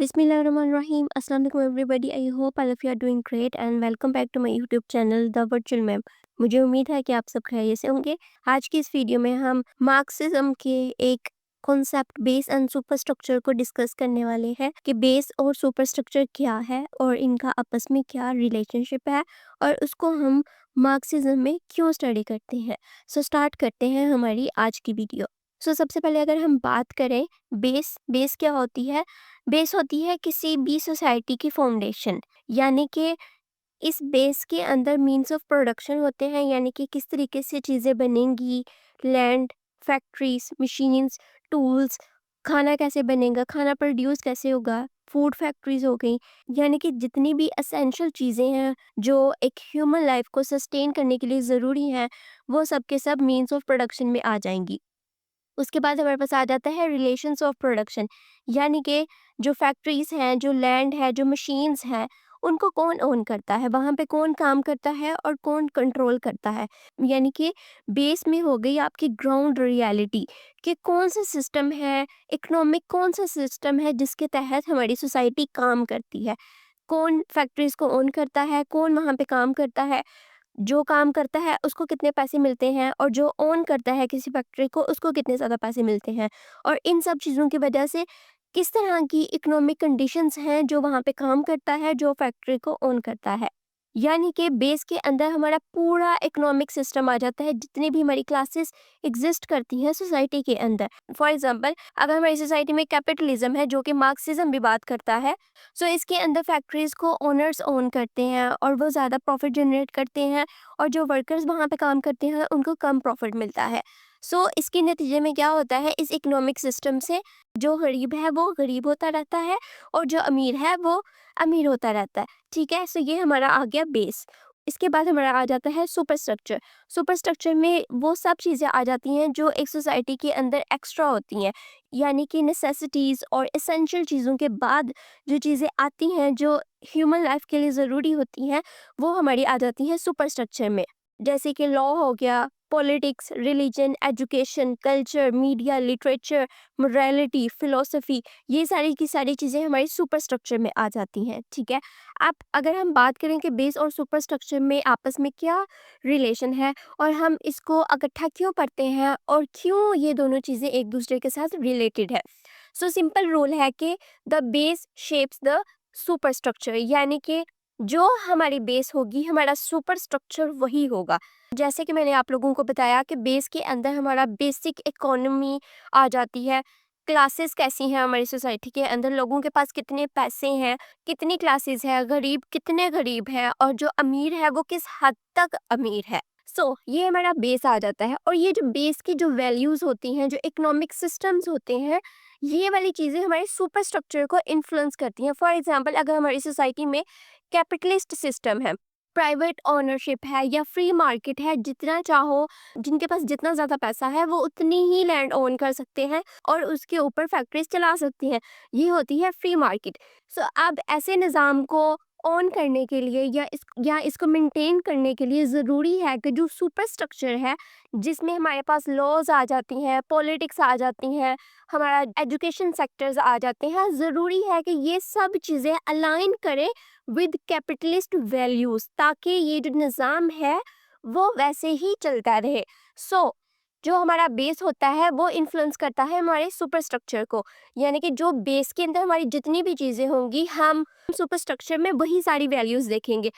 Bismillahirrahmanirrahim. Assalamu alaikum everybody. I hope all of you are doing great and welcome back to my YouTube channel The Virtual Ma'am. मुझे उम्मीद है कि आप सब खैरियत से होंगे। आज की इस वीडियो में हम मार्क्सिज्म के एक concept base and super structure को डिस्कस करने वाले हैं कि बेस और सुपर स्ट्रक्चर क्या है और इनका आपस में क्या रिलेशनशिप है और उसको हम मार्क्सिज्म में क्यों स्टडी करते हैं। सो स्टार्ट करते हैं हमारी आज की वीडियो। सबसे पहले अगर हम बात करें बेस क्या होती है। बेस होती है किसी भी सोसाइटी की फाउंडेशन, यानी कि इस बेस के अंदर मीन्स ऑफ प्रोडक्शन होते हैं, यानी कि किस तरीके से चीज़ें बनेंगी, लैंड, फैक्ट्रीज, मशीन्स, टूल्स, खाना कैसे बनेगा, खाना प्रोड्यूस कैसे होगा, फूड फैक्ट्रीज हो गई, यानी कि जितनी भी असेंशियल चीज़ें हैं जो एक ह्यूमन लाइफ को सस्टेन करने के लिए ज़रूरी हैं, वो सब के सब मीन्स ऑफ प्रोडक्शन में आ जाएंगी। उसके बाद हमारे पास आ जाता है रिलेशंस ऑफ प्रोडक्शन, यानी कि जो फैक्ट्रीज हैं, जो लैंड है, जो मशीन्स हैं, उनको कौन ओन करता है, वहाँ पे कौन काम करता है और कौन कंट्रोल करता है। यानी कि बेस में हो गई आपकी ग्राउंड रियलिटी कि कौन सा सिस्टम है, इकोनॉमिक कौन सा सिस्टम है जिसके तहत हमारी सोसाइटी काम करती है, कौन फैक्ट्रीज को ओन करता है, कौन वहाँ पे काम करता है, जो काम करता है उसको कितने पैसे मिलते हैं और जो ओन करता है किसी फैक्ट्री को उसको कितने ज़्यादा पैसे मिलते हैं, और इन सब चीज़ों की वजह से किस तरह की इकोनॉमिक कंडीशंस हैं जो वहाँ पे काम करता है, जो फैक्ट्री को ओन करता है। यानी कि बेस के अंदर हमारा पूरा इकोनॉमिक सिस्टम आ जाता है, जितनी भी हमारी क्लासेस एग्जिस्ट करती हैं सोसाइटी के अंदर। फॉर एग्जांपल, अगर हमारी सोसाइटी में कैपिटलिज्म है जो कि मार्क्सिज्म भी बात करता है, इसके अंदर फैक्ट्रीज को ओनर्स ओन करते हैं और वो ज़्यादा प्रॉफिट जनरेट करते हैं, और जो वर्कर्स वहाँ पे काम करते हैं उनको कम प्रॉफिट मिलता है। इसके नतीजे में क्या होता है, इस इकोनॉमिक सिस्टम से जो गरीब है वो गरीब होता रहता है और जो अमीर है वो अमीर होता रहता है। ठीक है, ये हमारा आ गया बेस। इसके बाद हमारा आ जाता है सुपर स्ट्रक्चर। सुपर स्ट्रक्चर में वो सब चीज़ें आ जाती हैं जो एक सोसाइटी के अंदर एक्स्ट्रा होती हैं, यानी कि नेसेसिटीज़ और एसेंशियल चीज़ों के बाद जो चीज़ें आती हैं जो ह्यूमन लाइफ के लिए ज़रूरी होती हैं, वो हमारी आ जाती हैं सुपर स्ट्रक्चर में। जैसे कि लॉ हो गया, politics, religion, education, culture, media, literature, morality, philosophy, ये सारी की सारी चीज़ें हमारी सुपर स्ट्रक्चर में आ जाती हैं। ठीक है, अब अगर हम बात करें कि बेस और सुपर स्ट्रक्चर में आपस में क्या रिलेशन है और हम इसको इकट्ठा क्यों पढ़ते हैं और क्यों ये दोनों चीज़ें एक दूसरे के साथ रिलेटेड है। सिंपल रूल है कि the base shapes the super structure, यानी कि जो हमारी बेस होगी हमारा सुपर स्ट्रक्चर वही होगा। जैसे कि मैंने आप लोगों को बताया कि बेस के अंदर हमारा बेसिक इकोनॉमी आ जाती है, क्लासेस कैसी हैं हमारी सोसाइटी के अंदर, लोगों के पास कितने पैसे हैं, कितनी क्लासेस है, गरीब कितने गरीब हैं और जो अमीर है वो किस हद तक अमीर है। ये हमारा बेस आ जाता है, और ये जो बेस की जो वैल्यूज़ होती हैं, जो इकोनॉमिक सिस्टम्स होते हैं, ये वाली चीज़ें हमारे सुपर स्ट्रक्चर को इन्फ्लुएंस करती हैं। फॉर एग्जांपल, अगर हमारी सोसाइटी में कैपिटलिस्ट सिस्टम है, प्राइवेट ओनरशिप है या फ्री मार्केट है, जितना चाहो, जिनके पास जितना ज़्यादा पैसा है वो उतनी ही लैंड ओन कर सकते हैं और उसके ऊपर फैक्ट्रीज चला सकते हैं, ये होती है फ्री मार्केट। अब ऐसे निज़ाम को ऑन करने के लिए या इसको मेंटेन करने के लिए ज़रूरी है कि जो सुपर स्ट्रक्चर है, जिसमें हमारे पास लॉज आ जाती हैं, पॉलिटिक्स आ जाती हैं, हमारा एजुकेशन सेक्टर्स आ जाते हैं, ज़रूरी है कि ये सब चीज़ें अलाइन करें विद कैपिटलिस्ट वैल्यूज़, ताकि ये जो निज़ाम है वो वैसे ही चलता रहे। जो हमारा बेस होता है वो इन्फ्लुएंस करता है हमारे सुपर स्ट्रक्चर को, यानी कि जो बेस के अंदर हमारी जितनी भी चीज़ें होंगी हम सुपर स्ट्रक्चर में वही सारी वैल्यूज़ देखेंगे।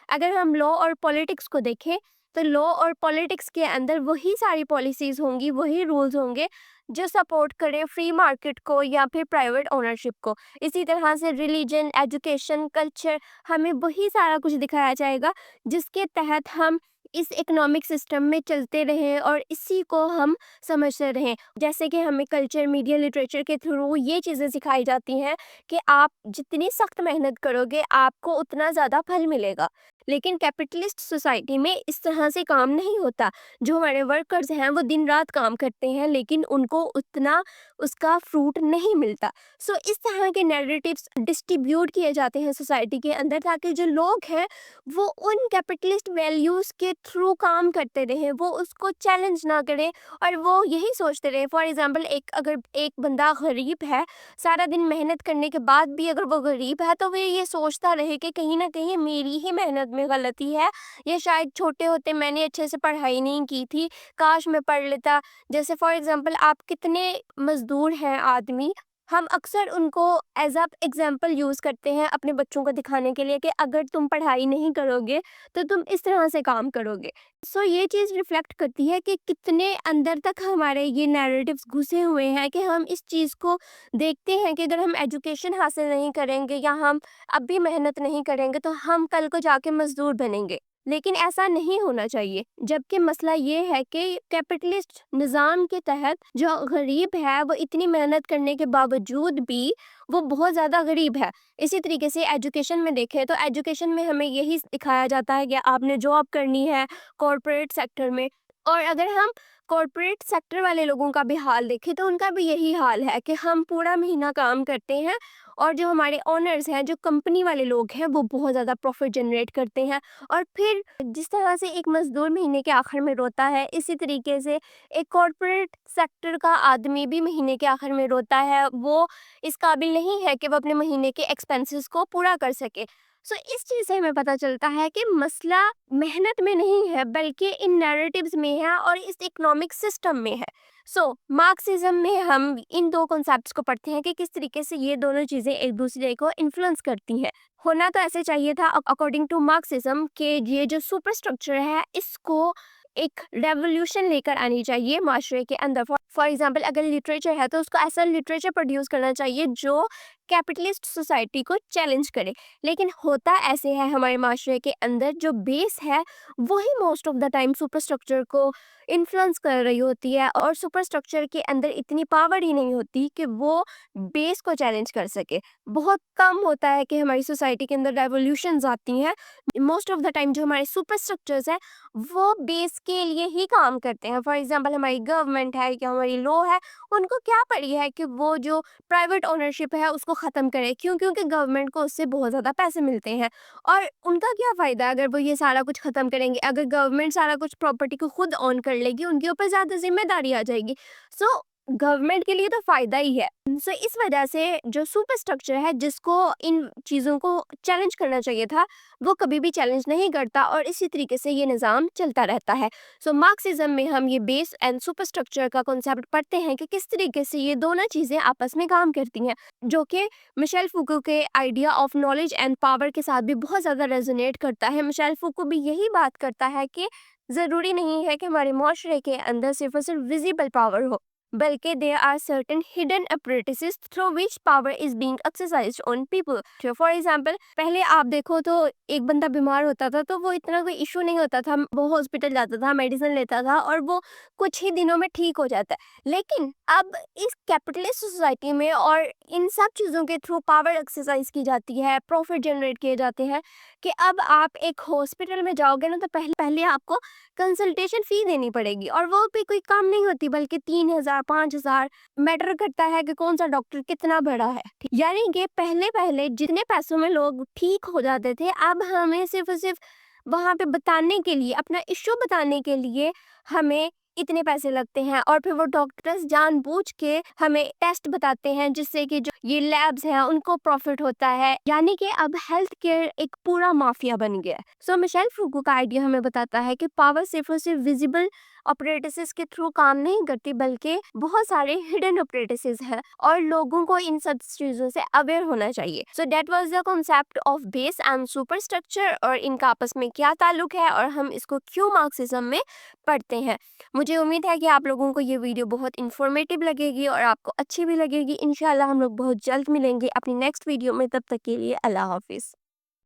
अगर हम लॉ और पॉलिटिक्स को देखें, तो लॉ और पॉलिटिक्स के अंदर वही सारी पॉलिसीज़ होंगी, वही रूल्स होंगे जो सपोर्ट करें फ्री मार्केट को या फिर प्राइवेट ओनरशिप को। इसी तरह से रिलीजन, एजुकेशन, कल्चर, हमें वही सारा कुछ दिखाया जाएगा जिसके तहत हम इस इकोनॉमिक सिस्टम में चलते रहें और इसी को हम समझते रहें। जैसे कि हमें कल्चर, मीडिया, लिटरेचर के थ्रू ये चीज़ें सिखाई जाती हैं कि आप जितनी सख्त मेहनत करोगे आपको उतना ज़्यादा फल मिलेगा। लेकिन कैपिटलिस्ट सोसाइटी में इस तरह से काम नहीं होता। जो हमारे वर्कर्स हैं वो दिन रात काम करते हैं, लेकिन उनको उतना उसका फ्रूट नहीं मिलता। सो इस तरह के नैरेटिव्स डिस्ट्रीब्यूट किए जाते हैं सोसाइटी के अंदर, ताकि जो लोग हैं वो उन कैपिटलिस्ट वैल्यूज़ के थ्रू काम करते रहें, वो उसको चैलेंज ना करें और वो यही सोचते रहे। फॉर एग्जांपल, अगर एक बंदा गरीब है, सारा दिन मेहनत करने के बाद भी अगर वो गरीब है, तो वो ये सोचता रहे कि कहीं ना कहीं मेरी ही मेहनत में गलती है, या शायद छोटे होते मैंने अच्छे से पढ़ाई नहीं की थी, काश मैं पढ़ लेता। जैसे फॉर एग्जांपल, आप कितने मजदूर हैं आदमी, हम अक्सर उनको एज अ एग्जाम्पल यूज़ करते हैं अपने बच्चों को दिखाने के लिए कि अगर तुम पढ़ाई नहीं करोगे तो तुम इस तरह से काम करोगे। सो ये चीज़ रिफ्लेक्ट करती है कि कितने अंदर तक हमारे ये नैरेटिव्स घुसे हुए हैं, कि हम इस चीज़ को देखते हैं कि अगर हम एजुकेशन हासिल नहीं करेंगे या हम अब भी मेहनत नहीं करेंगे तो हम कल को जाके मजदूर बनेंगे। लेकिन ऐसा नहीं होना चाहिए। जबकि मसला ये है कि कैपिटलिस्ट निज़ाम के तहत जो गरीब है वो इतनी मेहनत करने के बावजूद भी वो बहुत ज़्यादा गरीब है। इसी तरीके से एजुकेशन में देखें तो एजुकेशन में हमें यही सिखाया जाता है कि आपने जॉब करनी है कॉरपोरेट सेक्टर में। और अगर हम कॉरपोरेट सेक्टर वाले लोगों का भी हाल देखें तो उनका भी यही हाल है कि हम पूरा महीना काम करते हैं, और जो हमारे ओनर्स हैं, जो कंपनी वाले लोग हैं, वो बहुत ज़्यादा प्रॉफिट जनरेट करते हैं। और फिर जिस तरह से एक मजदूर महीने के आखिर में रोता है, इसी तरीके से एक कॉरपोरेट सेक्टर का आदमी भी महीने के आखिर में रोता है। वो इस काबिल नहीं है कि वो अपने महीने के एक्सपेंसेस को पूरा कर सके। सो इस चीज़ से हमें पता चलता है कि मसला मेहनत में नहीं है, बल्कि इन नैरेटिव्स में है और इस इकोनॉमिक सिस्टम में है। सो मार्क्सिज्म में हम इन दो कॉन्सेप्ट्स को पढ़ते हैं कि किस तरीके से ये दोनों चीज़ें एक दूसरे को इन्फ्लुएंस करती हैं। होना तो ऐसे चाहिए था अकॉर्डिंग टू मार्क्सिज्म कि ये जो सुपर स्ट्रक्चर है इसको एक रेवोल्यूशन लेकर आनी चाहिए माशरे के अंदर। फॉर एग्जाम्पल, अगर लिटरेचर है तो उसको ऐसा लिटरेचर प्रोड्यूस करना चाहिए जो कैपिटलिस्ट सोसाइटी को चैलेंज करे। लेकिन होता ऐसे है हमारे माशरे के अंदर, जो बेस है वही most of the time super structure को इन्फ्लुएंस कर रही होती है, और सुपर स्ट्रक्चर के अंदर इतनी पावर ही नहीं होती कि वो बेस को चैलेंज कर सके। बहुत कम होता है कि हमारी सोसाइटी के अंदर रेवोल्यूशंस आती हैं। मोस्ट ऑफ द टाइम जो हमारे सुपर स्ट्रक्चर्स हैं वो बेस के लिए ही काम करते हैं। फॉर एग्जांपल, हमारी गवर्नमेंट है या हमारी लॉ है, उनको क्या पड़ी है कि वो जो प्राइवेट ओनरशिप है उसको ख़त्म करे। क्यों? क्योंकि गवर्नमेंट को उससे बहुत ज़्यादा पैसे मिलते हैं। और उनका क्या फ़ायदा अगर वो ये सारा कुछ ख़त्म करेंगे? अगर गवर्नमेंट सारा कुछ प्रॉपर्टी को खुद ऑन कर लेगी, उनके ऊपर ज़्यादा जिम्मेदारी आ जाएगी। सो गवर्नमेंट के लिए तो फ़ायदा ही है। सो इस वजह से जो सुपर स्ट्रक्चर है, जिसको इन चीज़ों को चैलेंज करना चाहिए था, वो कभी भी चैलेंज नहीं करता, और इसी तरीके से ये निज़ाम चलता रहता है। सो मार्क्सिज्म में हम ये बेस एंड सुपर स्ट्रक्चर का कॉन्सेप्ट पढ़ते हैं कि किस तरीके से ये दोनों चीज़ें आपस में काम करती हैं, जो कि मिशेल फूको के idea of knowledge and power के साथ भी बहुत ज़्यादा रेजोनेट करता है। मिशेल फूको भी यही बात करता है कि ज़रूरी नहीं है कि हमारे माशरे के अंदर सिर्फ और सिर्फ विजिबल पावर हो, बल्कि there are certain hidden apparatuses through which power is being exercised on people. For example, पहले आप देखो तो एक बंदा बीमार होता था तो वो इतना कोई इशू नहीं होता था, वो हॉस्पिटल जाता था, मेडिसिन लेता था और वो कुछ ही दिनों में ठीक हो जाता है। लेकिन अब इस कैपिटलिस्ट सोसाइटी में और इन सब चीज़ों के थ्रू पावर एक्सरसाइज की जाती है, प्रॉफिट जनरेट किए जाते हैं, कि अब आप एक हॉस्पिटल में जाओगे ना तो पहले पहले आपको कंसल्टेशन फ़ी देनी पड़ेगी, और वो भी कोई कम नहीं होती, बल्कि 3,000 5,000। मैटर करता है कि कौन सा डॉक्टर कितना बड़ा है। यानी कि पहले पहले जितने पैसों में लोग ठीक हो जाते थे, अब हमें सिर्फ और सिर्फ वहाँ पे बताने के लिए, अपना इश्यू बताने के लिए हमें इतने पैसे लगते हैं, और फिर वो डॉक्टर्स जानबूझ के हमें टेस्ट बताते हैं जिससे कि जो ये लैब्स हैं उनको प्रॉफिट होता है। यानी कि अब हेल्थ केयर एक पूरा माफिया बन गया है। सो मिशेल फूको का आइडिया हमें बताता है कि पावर सिर्फ और सिर्फ विजिबल ऑपरेटिसेस के थ्रू काम नहीं करती, बल्कि बहुत सारे हिडन ऑपरेटिसेस हैं, और लोगों को इन सब चीज़ों से अवेयर होना चाहिए। So that was the concept of base and super structure, और इनका आपस में क्या ताल्लुक है और हम इसको क्यों मार्क्सिज्म में पढ़ते हैं। मुझे उम्मीद है कि आप लोगों को ये वीडियो बहुत इन्फॉर्मेटिव लगेगी और आपको अच्छी भी लगेगी। इंशाल्लाह हम लोग बहुत जल्द मिलेंगे अपनी नेक्स्ट वीडियो में। तब तक के लिए अल्लाह हाफिज़।